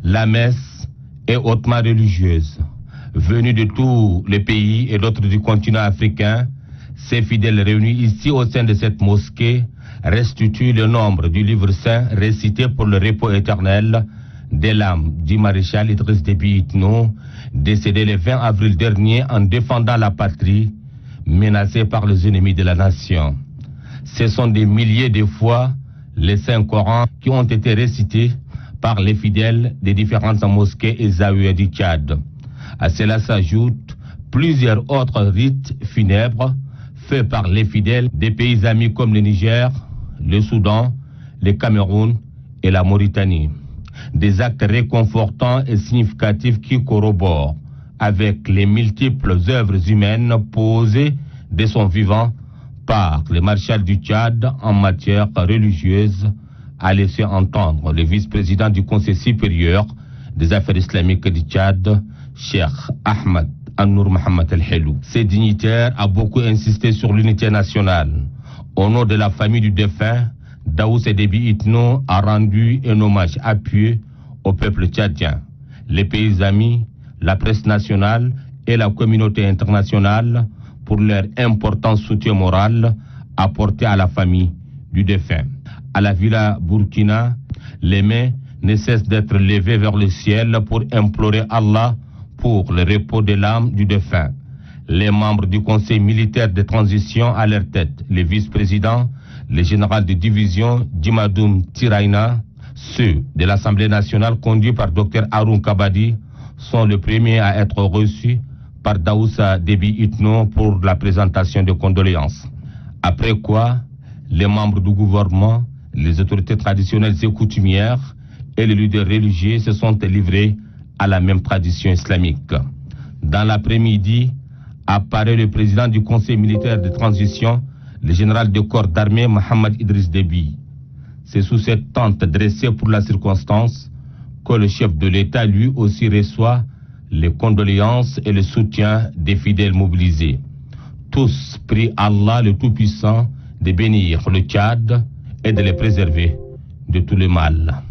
La messe est hautement religieuse. Venus de tous les pays et d'autres du continent africain, ces fidèles réunis ici au sein de cette mosquée restituent le nombre du livre saint récité pour le repos éternel des l'âme du maréchal Idriss Déby Itno, décédé le 20 avril dernier en défendant la patrie, menacée par les ennemis de la nation. Ce sont des milliers de fois les saints Corans qui ont été récités par les fidèles des différentes mosquées et zaouïas du Tchad. À cela s'ajoutent plusieurs autres rites funèbres faits par les fidèles des pays amis comme le Niger, le Soudan, le Cameroun et la Mauritanie. Des actes réconfortants et significatifs qui corroborent avec les multiples œuvres humaines posées de son vivant par le maréchal du Tchad en matière religieuse, a laissé entendre le vice-président du Conseil supérieur des affaires islamiques du Tchad, Cheikh Ahmed An-Nour Mohamed El-Helou. Ce dignitaire a beaucoup insisté sur l'unité nationale. Au nom de la famille du défunt, Daouss Déby Itno a rendu un hommage appuyé au peuple tchadien. Les pays amis, la presse nationale et la communauté internationale pour leur important soutien moral apporté à la famille du défunt. À la Villa Burkina, les mains ne cessent d'être levées vers le ciel pour implorer Allah pour le repos de l'âme du défunt. Les membres du Conseil militaire de transition à leur tête, les vice-présidents, le général de division Djimadoum Tiraina, ceux de l'Assemblée nationale conduits par Dr Haroun Kabadi, sont les premiers à être reçus par Daouss Déby Itno pour la présentation de condoléances. Après quoi, les membres du gouvernement, les autorités traditionnelles et coutumières et les leaders religieux se sont livrés à la même tradition islamique. Dans l'après-midi, apparaît le président du Conseil militaire de transition, le général de corps d'armée Mohamed Idriss Déby. C'est sous cette tente dressée pour la circonstance que le chef de l'État lui aussi reçoit les condoléances et le soutien des fidèles mobilisés. Tous prient Allah le Tout-Puissant de bénir le Tchad et de les préserver de tout le mal.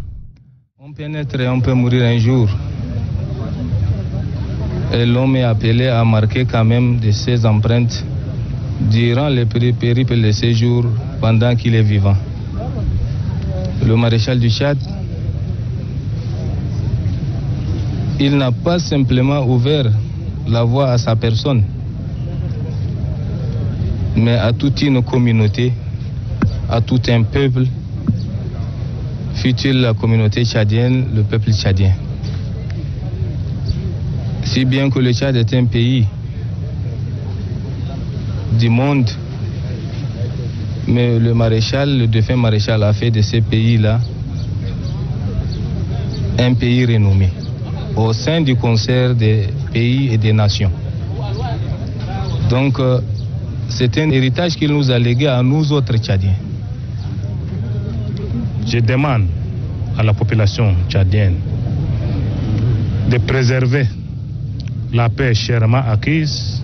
On peut naître et on peut mourir un jour. Et l'homme est appelé à marquer quand même de ses empreintes durant les périples de ses jours pendant qu'il est vivant. Le maréchal du Tchad, il n'a pas simplement ouvert la voie à sa personne, mais à toute une communauté, à tout un peuple, fût-il la communauté tchadienne, le peuple tchadien. Si bien que le Tchad est un pays du monde, mais le défunt maréchal a fait de ces pays-là un pays renommé au sein du concert des pays et des nations. Donc, c'est un héritage qu'il nous a légué à nous autres Tchadiens. Je demande à la population tchadienne de préserver la paix chèrement acquise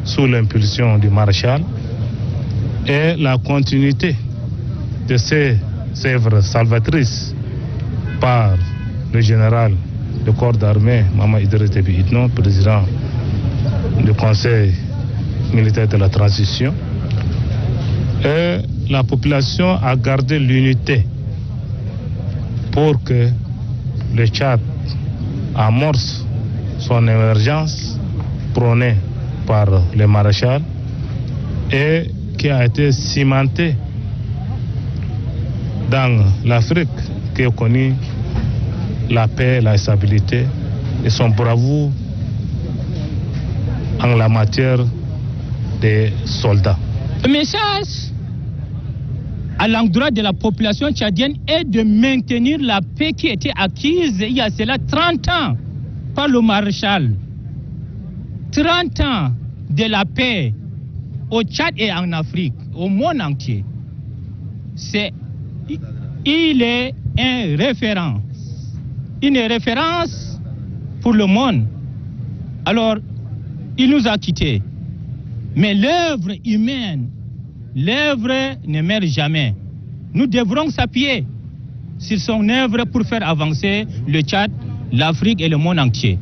sous l'impulsion du maréchal et la continuité de ces œuvres salvatrices par le général de corps d'armée Mohamed Idriss Déby Itno, président du Conseil militaire de la transition. Et la population a gardé l'unité pour que le Tchad amorce son émergence prônée par le maréchal et qui a été cimentée dans l'Afrique qui a connu la paix, la stabilité et son bravoure en la matière des soldats. Le message à l'endroit de la population tchadienne est de maintenir la paix qui était acquise il y a cela 30 ans par le maréchal. 30 ans de la paix au Tchad et en Afrique, au monde entier. Il est une référence pour le monde. Alors, il nous a quittés. Mais l'œuvre humaine, l'œuvre ne meurt jamais. Nous devrons s'appuyer sur son œuvre pour faire avancer le Tchad, l'Afrique et le monde entier.